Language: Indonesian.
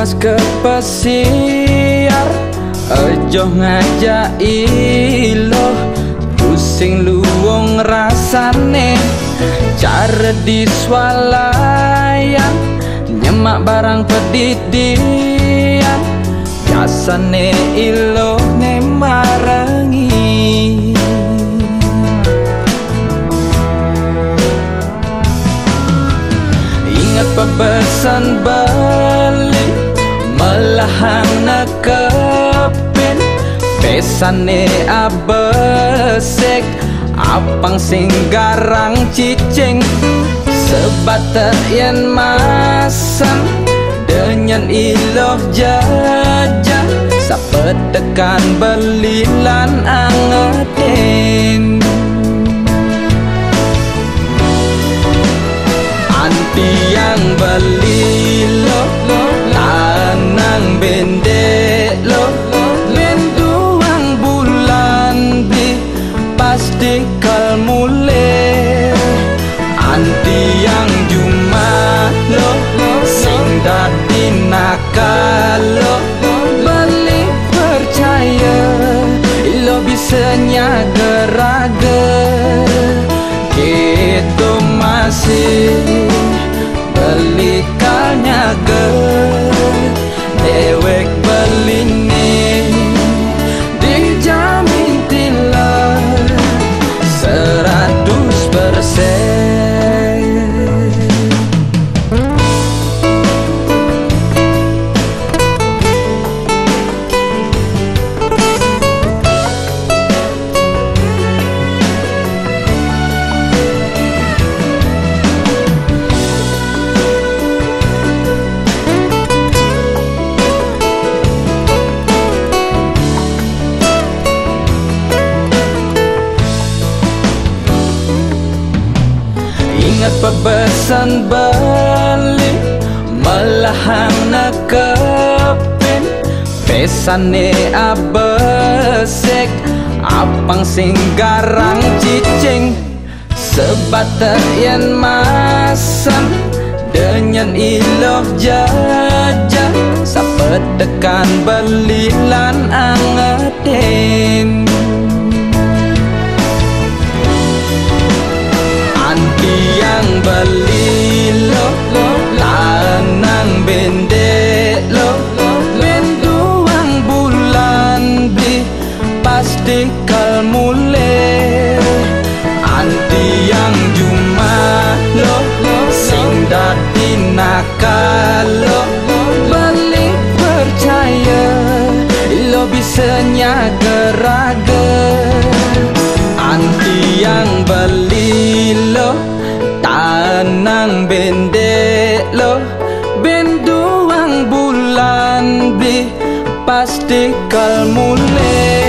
mas ke pesiar, ojo ngajak iloh, pusing luwung rasane, cara diswalayan, nyemak barang pedidian, biasane iloh ne marengi. Ingat pepesan balik, melahang nekepin, pesane abesek, apang sing garang cicing, sebater yen masang, denyen iloh jajah, sapetekan belilan angetin. Tiang beli lo, lanang bendek lo, lenduang bulan bi pasti kal mule. Anti yang jumah lo, sing dadi nakal lo, beli percaya lo bisa nyager-ager, gitu masih beli kanyager, dewek beline dijamin tilar 100%. Ingat pepesan balik, melahang nekepin, pesane abesek, apang sing garang cicing, sebater yen masam, denyen iloh jajah, sapetekan belilan angetin. Yang beli lo, lanang bendek lo, benduang bulan bi pasti kal mule. Anti yang jumah lo, sing dadi nakal lo, beli percaya lo bisa nyager-ager. Anti yang beli lo, tanang bendek lo, benduang bulan bi pasti kal mule.